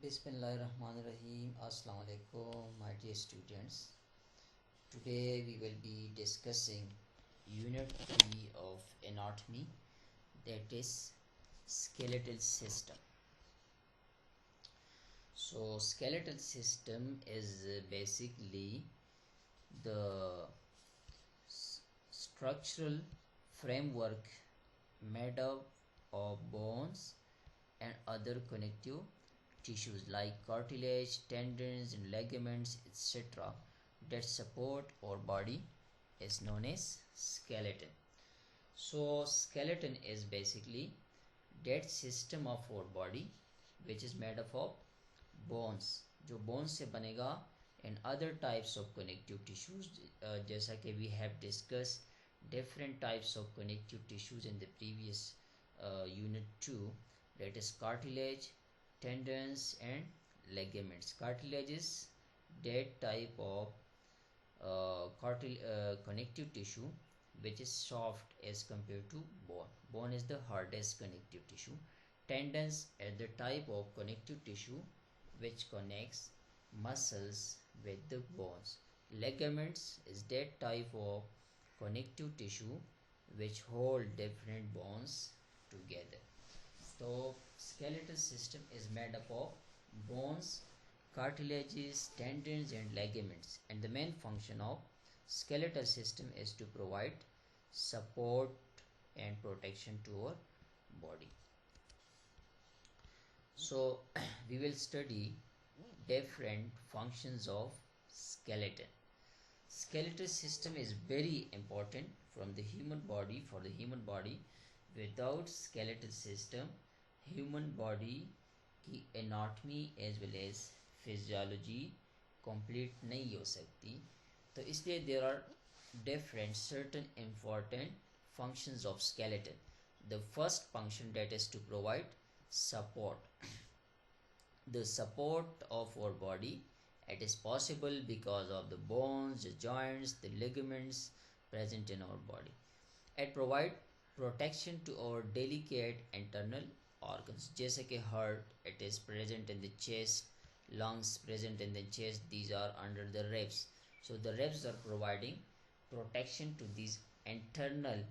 Bismillahirrahmanirrahim. Assalamu alaikum, my dear students. Today we will be discussing Unit 3 of Anatomy, that is skeletal system. So skeletal system is basically the structural framework made up of bones and other connective tissues like cartilage, tendons, and ligaments, etc., that support our body is known as skeleton. So, skeleton is basically that system of our body which is made up of bones, जो bones से बनेगा, and other types of connective tissues. जैसा कि we have discussed different types of connective tissues in the previous unit 2, that is cartilage, tendons, and ligaments. Cartilage is that type of connective tissue which is soft as compared to bone. Bone is the hardest connective tissue. Tendons are the type of connective tissue which connects muscles with the bones. Ligaments is that type of connective tissue which hold different bones together. So skeletal system is made up of bones, cartilages, tendons, and ligaments, and the main function of skeletal system is to provide support and protection to our body. So we will study different functions of skeleton. Skeletal system is very important from the human body. For the human body, without skeletal system, human body की anatomy as well as physiology complete नहीं हो सकती. तो इसलिए there are different certain important functions of skeleton. The first function, that is to provide support. The support of our body, it is possible because of the bones, the joints, the ligaments present in our body. It provide protection to our delicate internal organs. जैसे कि heart, it is present in the chest, lungs present in the chest, these are under the ribs. So the ribs are providing protection to these internal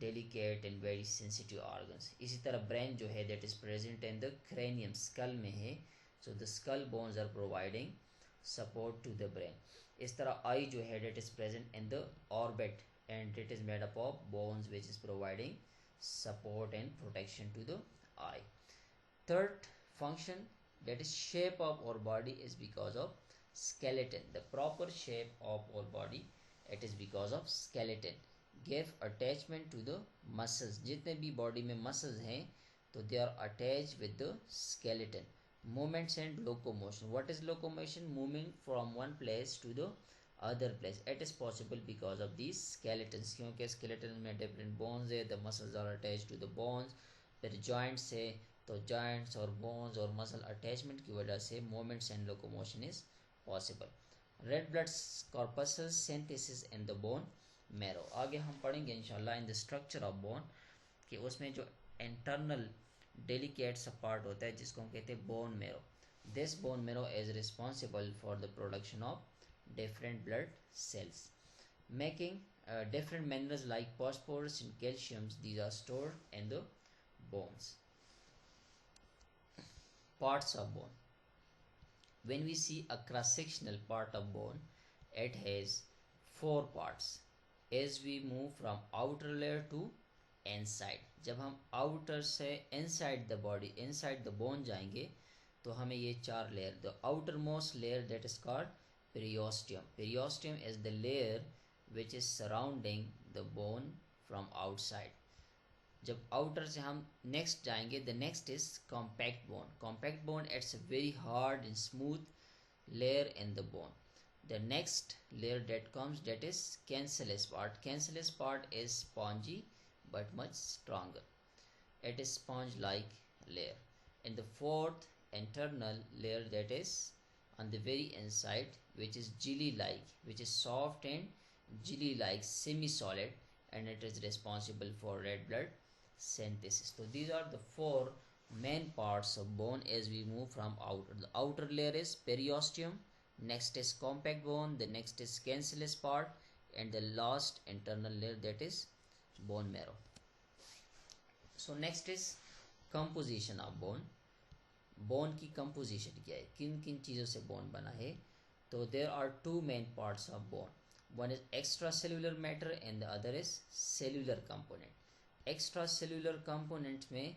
delicate and very sensitive organs. इसी तरह brain जो है, that is present in the cranium, skull में है, so the skull bones are providing support to the brain. इस तरह eye जो है, that is present in the orbit and it is made up of bones which is providing support and protection to the eye. Third function, that is shape of our body, is because of skeleton. The proper shape of our body, it is because of skeleton. Give attachment to the muscles. जितने भी body में muscles हैं, तो they are attached with the skeleton. Movements and locomotion. What is locomotion? Moving from one place to the other place. It is possible because of these skeletons. क्योंकि skeleton में different bones है, the muscles are attached to the bones. फिर joints है, तो joints और bones और muscle attachment की वजह से movements and locomotion is possible. Red blood corpuscles synthesis in the bone marrow. आगे हम पढ़ेंगे इंशाल्लाह in the structure of bone कि उसमें जो internal delicate सा part होता है जिसको हम कहते हैं bone marrow. This bone marrow is responsible for the production of different blood cells, making different minerals like phosphorus and calcium. These are stored in the bones. Parts of bone. When we see a cross-sectional part of bone, it has 4 parts. As we move from outer layer to inside, जब हम outer से inside the body, inside the bone जाएंगे, तो हमें ये 4 layer. The outermost layer, that is called periosteum. Periosteum is the layer which is surrounding the bone from outside. जब outer से हम next जाएंगे, the next is compact bone. Compact bone, it's a very hard and smooth layer in the bone. The next layer that comes, that is cancellous part. Cancellous part is spongy but much stronger. It is sponge-like layer. And the fourth internal layer, that is on the very inside, which is jelly-like, which is soft and jelly-like, semi-solid, and it is responsible for red blood synthesis. So these are the 4 main parts of bone as we move from outer. The outer layer is periosteum, next is compact bone, the next is cancellous part, and the last internal layer, that is bone marrow. So next is composition of bone. Bone की composition क्या है, किन किन चीज़ों से bone बना है? तो there are two main parts of bone. One is extracellular matter and the other is cellular component. Extracellular component में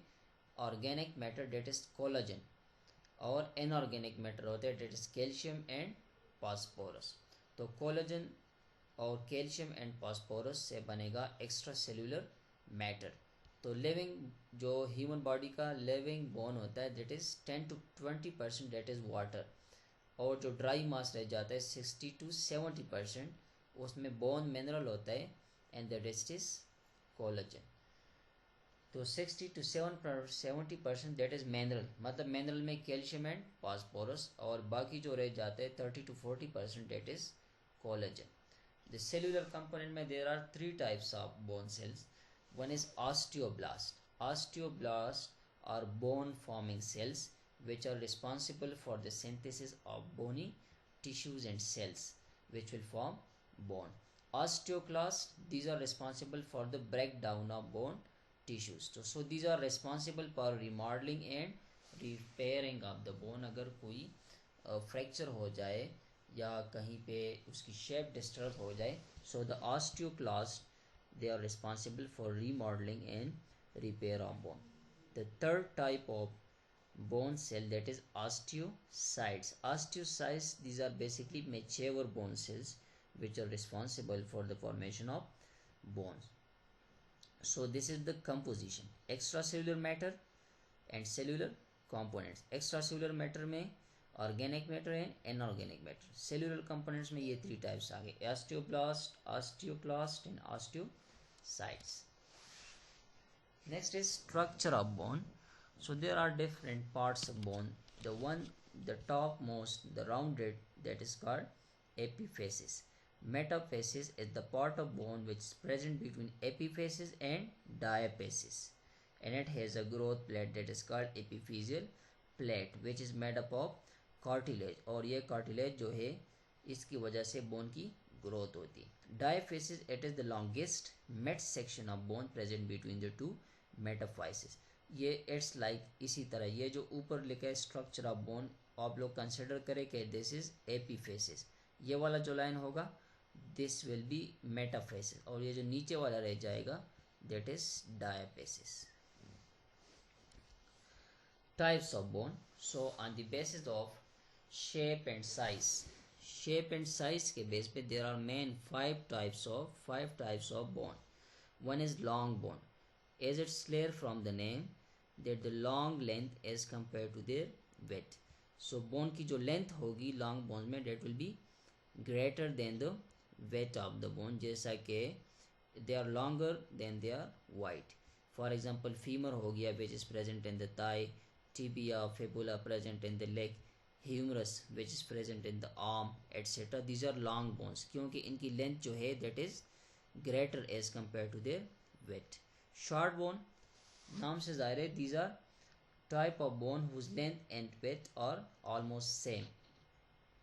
organic matter that is collagen, और इनऑर्गेनिक मैटर होता है that is calcium and phosphorus. तो collagen और calcium and phosphorus से बनेगा extracellular matter. तो living जो ह्यूमन बॉडी का लिविंग बोन होता है that is 10 to 20% that is water, और जो ड्राई मास रह जाता है 60 to 70%, उसमें बोन मिनरल होता है and the rest is collagen. तो 60 to 70% दैट इज़ मिनरल, मतलब मिनरल में कैल्शियम एंड फास्फोरस, और बाकी जो रह जाते हैं 30 to 40% that is collagen. The cellular component में there are 3 types of bone cells. One is osteoblast. Osteoblasts are bone forming cells which are responsible for the synthesis of bony tissues and cells which will form bone. Osteoclasts, these are responsible for the breakdown of bone tissues. So these are responsible for remodeling and repairing of the bone. अगर कोई fracture हो जाए या कहीं पे उसकी shape disturb हो जाए, so the osteoclast, they are responsible for remodeling and repair of bone. The third type of bone cell, that is osteocytes. Osteocytes, these are basically mature bone cells which are responsible for the formation of bones. So this is the composition: extracellular matter and cellular components. Extracellular matter में organic matter and inorganic matter. Cellular components में ये 3 types आ गए: osteoblast, osteoclast and osteocytes. Next is structure of bone. So there are different parts of bone. The top most, the rounded, that is called epiphysis. Metaphysis is the part of bone which is present between epiphysis and diaphysis, and it has a growth plate that is called epiphyseal plate which is made up of cartilage. और ये cartilage जो है इसकी वजह से bone की growth होती है. Diaphysis, it is the longest mid section of bone present between the two metaphysis. ये इट्स लाइक इसी तरह ये जो ऊपर लिखा है स्ट्रक्चर ऑफ बोन, आप लोग कंसिडर करें कि दिस इज एपीफेसिस. ये वाला जो लाइन होगा दिस विल बी मेटाफेसिस, और ये जो नीचे वाला रह जाएगा that is diaphysis. Types of bone. So on the basis of shape and size, shape and size के बेस पे there are main five types of bone. One is long bone. As it's clear from the name that the long length as compared to their width. So bone की जो length होगी long bones में that will be greater than the width of the bone, जैसा कि they are longer than they are wide. For example, femur हो गया which is present in the thigh, tibia, fibula present in the leg, humerus which is present in the arm, etc. These are long bones क्योंकि इनकी length जो है that is greater as compared to their width. Short bone, नाम से जाहिर है these are type of bone whose length and width are almost same.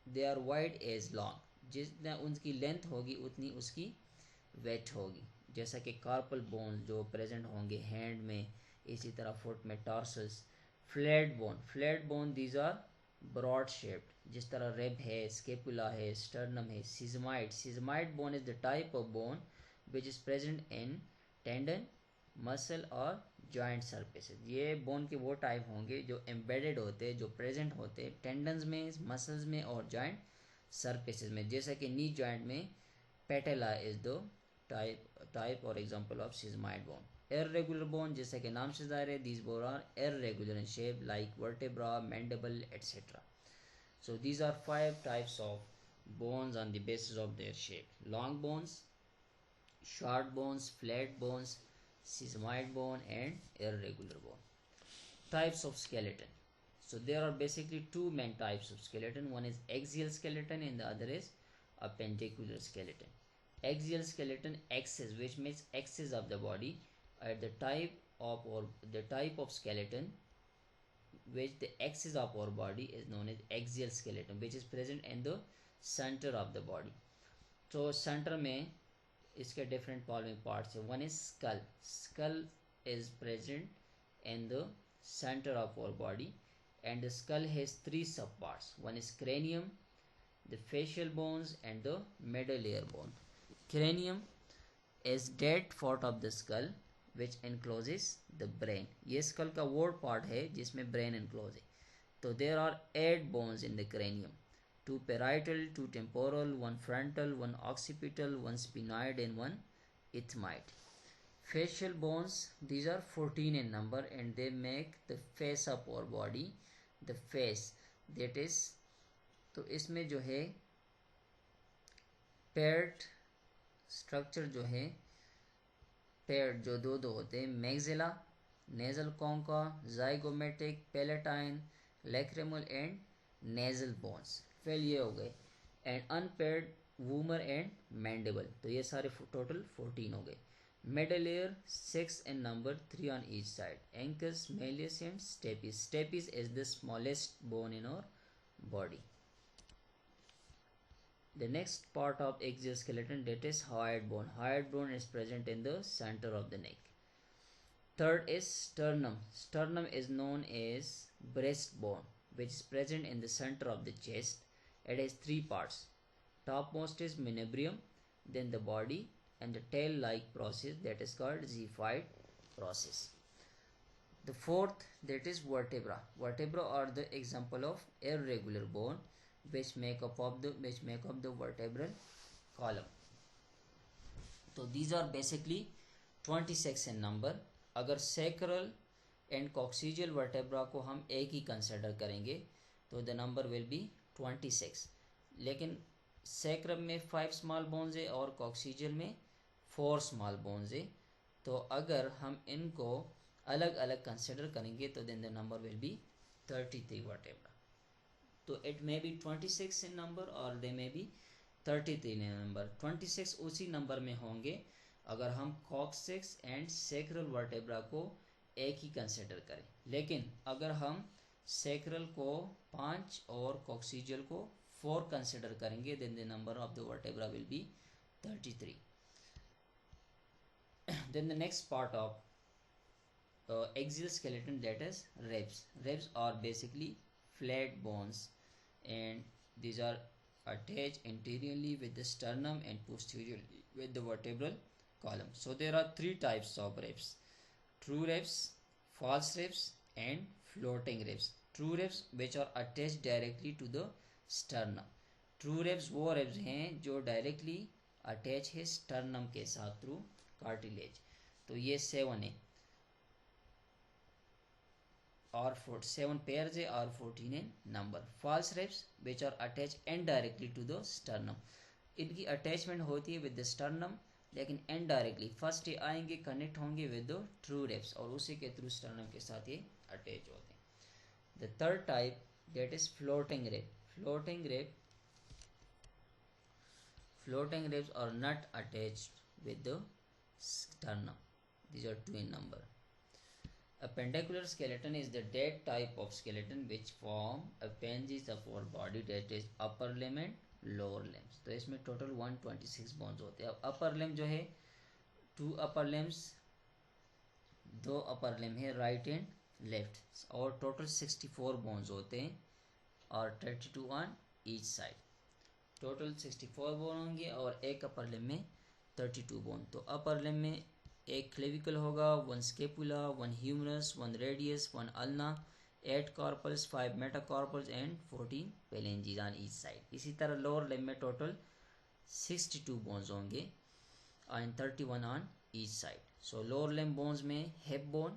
They are wide as long. जितना उनकी length होगी उतनी उसकी width होगी. जैसा कि कार्पल बोन जो प्रेजेंट होंगे हैंड में, इसी तरह फुट में tarsus. Flat bone these are broad shaped, जिस तरह रेब है, स्केपुला है, स्टर्नम है. Sesamoid bone is the type of bone which is present in tendon, muscle और जॉइंट सरफेसेस. ये बोन के वो टाइप होंगे जो एम्बेडेड होते हैं, जो प्रेजेंट होते हैं टेंडन्स में, मसल्स में और जॉइंट सरफेसेस में. जैसा कि नी जॉइंट में पेटेला इज द टाइप और example of sesamoid bone. irregular bone, जैसे कि नाम से जाहिर है, these bone are irregular in shape like vertebra, mandible, etc. So these are 5 types of bones on the basis of their shape: long bones, short bones, flat bones, sesamoid bone and irregular bone. Types of skeleton. So there are basically 2 main types of skeleton. One is axial skeleton and the other is appendicular skeleton. Axial skeleton, axis, which means axis of the body, at the type of skeleton which the axis of our body is known as axial skeleton, which is present in the center of the body. तो center में इसके different following parts है. One is skull. Skull is present in the center of our body, and the skull has three subparts. One is cranium, the facial bones, and the medullary bone. Cranium is dead part of the skull which encloses the brain. ये skull का वो part है जिसमें brain enclose है. तो there are 8 bones in the cranium. 2 parietal, 2 temporal, 1 frontal, 1 occipital, 1 sphenoid, and 1 ethmoid. Facial bones, these are 14 in number, and they make the face of our body. The face, that is, तो इसमें जो है paired structure जो है, paired जो दो होते हैं, maxilla, nasal concha, zygomatic, palatine, lacrimal and nasal bones. फिर ये हो गए. And unpaired vomer and mandible. तो ये सारे टोटल 14 हो गए. Medullary 6 in number, 3 on each side. Ancus, malleus and stapes. Stapes is the smallest bone in our body. The next part of axial skeleton, that is hyoid bone. Hyoid bone is present in the center of the neck. Third is sternum. Sternum is known as breastbone, which is present in the center of the chest. It has 3 parts. Topmost is manubrium, then the body, and the tail-like process that is called xiphoid process. The fourth, that is vertebra. Vertebra are the example of irregular bone which make up the vertebral column. So these are basically 26 in number. अगर sacral and coccygeal vertebra को हम एक ही consider करेंगे तो the number will be 26. लेकिन sacrum में 5 small bones है और coccygeal में 4 small bones है. तो अगर हम इनको अलग अलग कंसिडर करेंगे तो then the number will be 33 vertebra. तो it may be 26 in number or they may be 33 in number. 26 उसी नंबर में होंगे अगर हम coccyx and sacral vertebra को एक ही कंसिडर करें. लेकिन अगर हम sacral को 5 और coccygeal को 4 कंसिडर करेंगे then the number of the vertebra will be 33. Then the next part of axial skeleton, that is ribs. Ribs are basically flat bones, and these are attached anteriorly with the sternum and posteriorly with the vertebral column. So there are 3 types of ribs: true ribs, false ribs, and floating ribs. True ribs which are attached directly to the sternum. True ribs वो ribs हैं जो directly attach है sternum के साथ through cartilage. तो ये 7 है और 7 pairs है और 14 है number. False ribs which are attached indirectly to the sternum. इनकी attachment होती है with the sternum, लेकिन indirectly first ये आएंगे connect होंगे with the true ribs और उसी के through sternum के साथ ये attach होते हैं. The third type, that is floating rib. Floating ribs are not attached with the sternum. These are 2 in number. Appendicular skeleton is the dead type of skeleton which form appendages of our body, that is upper limb and lower limbs. तो इसमें total 126 bones होते हैं. अब upper limb जो है 2 upper limbs, 2 upper limb है right and left, और total 64 bones होते हैं और 32 on each side. Total 64 bone होंगे और एक upper limb में 32 बोन. तो upper limb में एक clavicle होगा, 1 scapula, 1 humerus, 1 radius, 1 ulna, 8 carpals, 5 metacarpals and 14 phalanges on each side. इसी तरह lower limb में total 62 bones होंगे and 31 on each side. So lower limb bones में hip bone,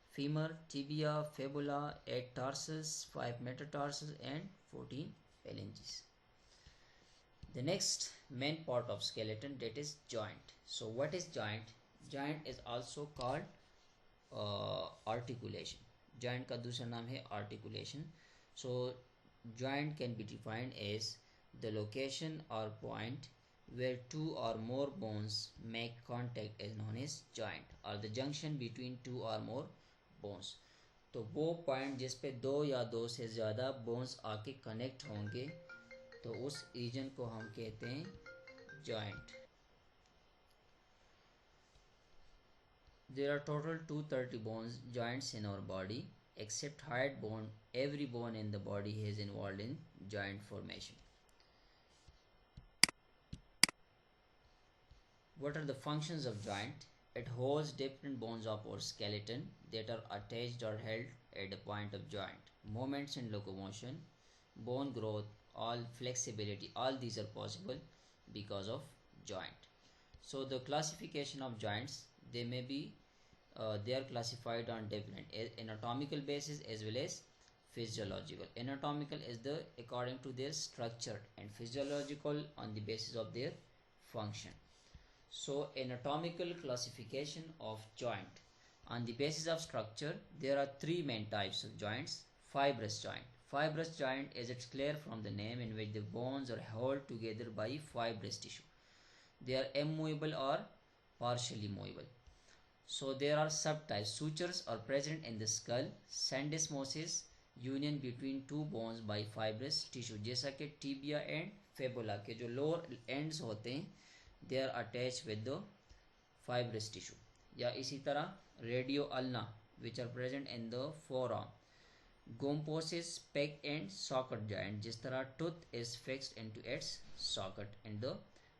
femur, tibia, fibula, 8 tarsus, 5 metatarsals and 14 phalanges. The next main part of skeleton, that is joint. So what is joint? Joint is also called articulation. Joint का दूसरा नाम है articulation. So joint can be defined as the location or point where 2 or more bones make contact is known as joint, or the junction between 2 or more bones. तो वो point जिस पे दो या दो से ज़्यादा बोन्स आके कनेक्ट होंगे तो उस रीजन को हम कहते हैं joint. There are total 230 bones joints in our body. Except hyoid bone, every bone in the body is involved in joint formation. What are the functions of joint? It holds different bones of our skeleton that are attached or held at the point of joint. Movements and locomotion, bone growth, all flexibility, all these are possible because of joint. So the classification of joints, they are classified on different anatomical basis as well as physiological. Anatomical is the according to their structure, and physiological on the basis of their function. So anatomical classification of joint on the basis of structure, there are three main types of joints. Fibrous joint. Fibrous joint, as it's clear from the name, in which the bones are held together by fibrous tissue. They are immovable or partially movable. So there are subtypes. Sutures are present in the skull. Syndesmosis, union between two bones by fibrous tissue. जैसा कि tibia and fibula के जो lower ends होते हैं, they are attached with the fibrous tissue. या इसी तरह radio ulna, which are present in the forearm. Gomposis, pec and socket joint. जिस तरह tooth is fixed into its socket in the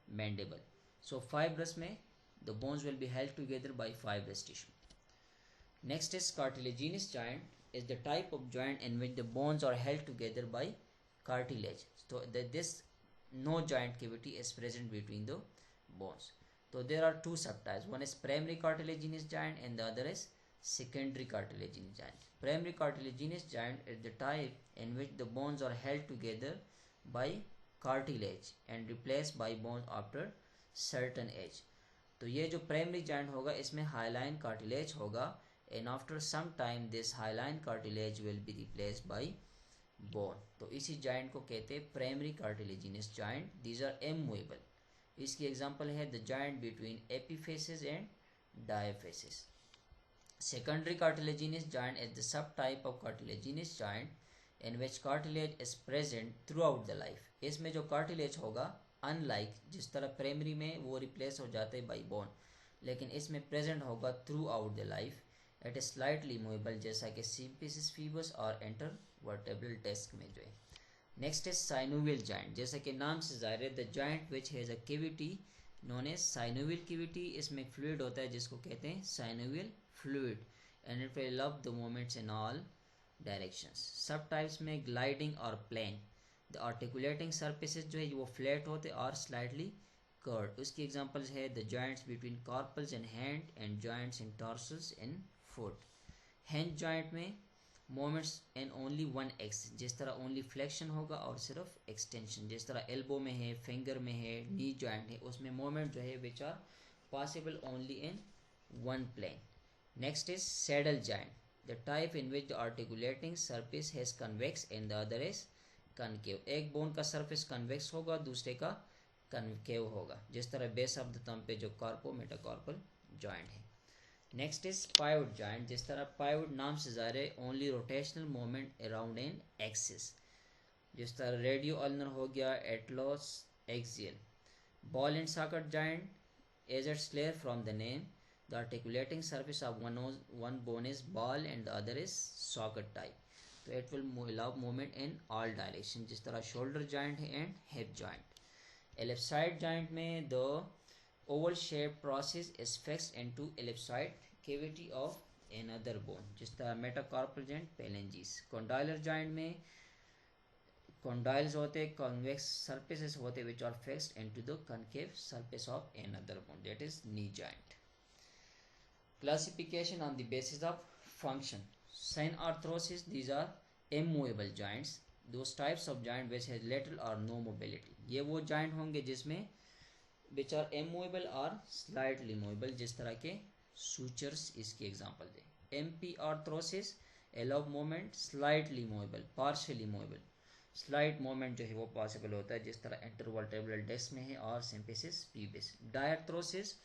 mandible. So fibrous में the bones will be held together by fibrous tissue. Next is cartilaginous joint, is the type of joint in which the bones are held together by cartilage. So this no joint cavity is present between the bones. So there are two subtypes. One is primary cartilaginous joint and the other is secondary cartilaginous joint. Primary cartilaginous joint is the type in which the bones are held together by cartilage and replaced by bones after certain age. तो ये जो primary joint होगा इसमें hyaline cartilage होगा, and after some time this hyaline cartilage will be replaced by bone. तो इसी joint को कहते हैं primary cartilaginous joint. These are immovable. इसकी एग्जांपल है the joint between epiphysis and diaphysis. Secondary cartilaginous joint is the subtype of cartilaginous joint in which cartilage is present throughout the life. इसमें जो cartilage होगा, unlike जिस तरह primary में वो replace हो जाते हैं बाई बोन, लेकिन इसमें प्रेजेंट होगा throughout the life. It is slightly movable, जैसा कि सिम्फिसिस फीबस और इंटरवर्टेब्रल डिस्क में जो है. Next is synovial joint. जैसा कि नाम से जाहिर है, the joint which has a cavity known as synovial cavity. इसमें फ्लूइड होता है जिसको कहते हैं synovial fluid, and it will allow the movements in all directions. सब टाइप्स में ग्लाइडिंग और प्लेन. द आर्टिकुलेटिंग सर्फेसेस जो है वो फ्लैट होते और स्लाइटली कर्व्ड. उसकी एग्जांपल्स है the joints between carpals in hand and joints in tarsals in foot. Hand joint में movements in only one axis, जिस तरह ओनली फ्लेक्शन होगा और सिर्फ एक्सटेंशन. जिस तरह एल्बो में है, फिंगर में है, नी जॉइंट है, उसमें मोमेंट जो है which are possible only in one plane. Next is saddle joint, the type in which the articulating surface has convex and the other is concave. एक बोन का सरफेस कन्वेक्स होगा, दूसरे का concave होगा, जिस तरह बेस ऑफ द थंब पे जो कार्पो मेटाकार्पल जॉइंट है. Next is pivot joint. जिस तरह पाइवट नाम से ज़ाहिर है, only rotational movement around an axis. जिस तरह रेडियो अल्नर हो गया, atlas axial. Ball and socket joint, as it's clear from the name, the articulating surface of one bone is ball and the other is socket type. तो it will allow movement in all direction. जिस तरह shoulder joint है and hip joint. Ellipsoid joint में the oval shape process is fixed into ellipsoid cavity of another bone, जिस तरह metacarpal and phalanges. Condylar joint में condyles होते convex surfaces होते which are fixed into the concave surface of another bone, that is knee joint. Classification on the basis of function. Synarthrosis, these are immovable joints. Those types of joint which has little or no mobility. ये वो joint होंगे जिसमें which are immovable or slightly movable, जिस तरह के sutures इसकी example दें. MP arthrosis, allow movement, slightly movable, partially movable. Slight movement जो है वो possible होता है, जिस तरह intervertebral disc में है और symphysis pubis. Diarthrosis,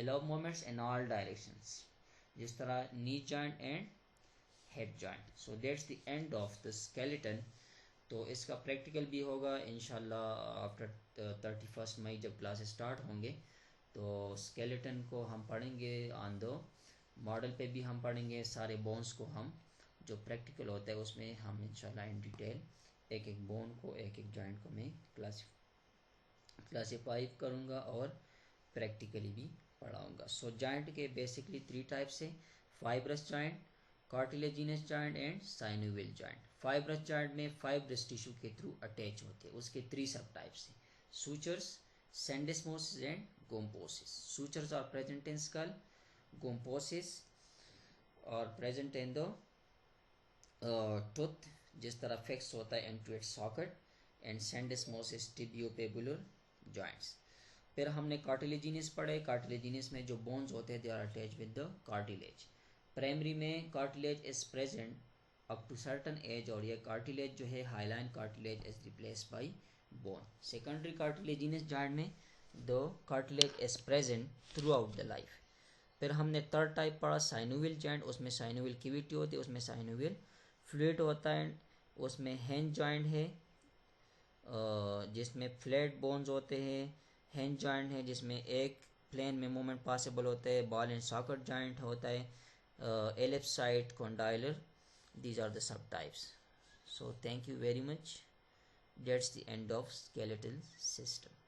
allow movements in all directions, जिस तरह knee joint and head joint. So that's the end of the skeleton. तो इसका प्रैक्टिकल भी होगा इंशाल्लाह आफ्टर 31 मई जब क्लासेस स्टार्ट होंगे. तो स्केलेटन को हम पढ़ेंगे ऑन द मॉडल पे भी हम पढ़ेंगे, सारे बोन्स को हम जो प्रैक्टिकल होता है उसमें हम इंशाल्लाह इन डिटेल एक एक बोन को एक एक जॉइंट को मैं क्लासीफाई करूँगा और प्रैक्टिकली भी पढ़ाऊँगा. सो जॉइंट के बेसिकली 3 टाइप्स है: fibrous joint, cartilaginous joint and synovial joint. Fibrous joint में फाइब्रस टिश्यू के थ्रू अटैच होते हैं. उसके 3 सब टाइप्स हैं: sutures, syndesmosis and gomphosis. Sutures are present in skull, gomphosis और प्रेजेंट इन द टूथ जिस तरह फिक्स होता है into its socket, and syndesmosis tibiofibular joints. फिर हमने कार्टिलेजिनस पढ़े. कार्टिलेजिनस में जो बोन्स होते हैं they are attach with the cartilage. Primary में cartilage is present up to certain age और ये कार्टिलेज जो है hyaline cartilage is replace by bone. Secondary cartilaginous joint में the cartilage is present throughout the life. फिर हमने third type पढ़ा synovial joint. उसमें साइनोवियल कैविटी होती है, उसमें साइनोवियल फ्लूइड होता है. उसमें हिंज जॉइंट है जिसमें फ्लैट बोन्स होते हैं. हिंज जॉइंट है जिसमें एक प्लेन में मूवमेंट पॉसिबल होता है. बॉल एंड सॉकेट जॉइंट होता है. ellipsoid, condylar, these are the subtypes. So thank you very much. That's the end of skeletal system.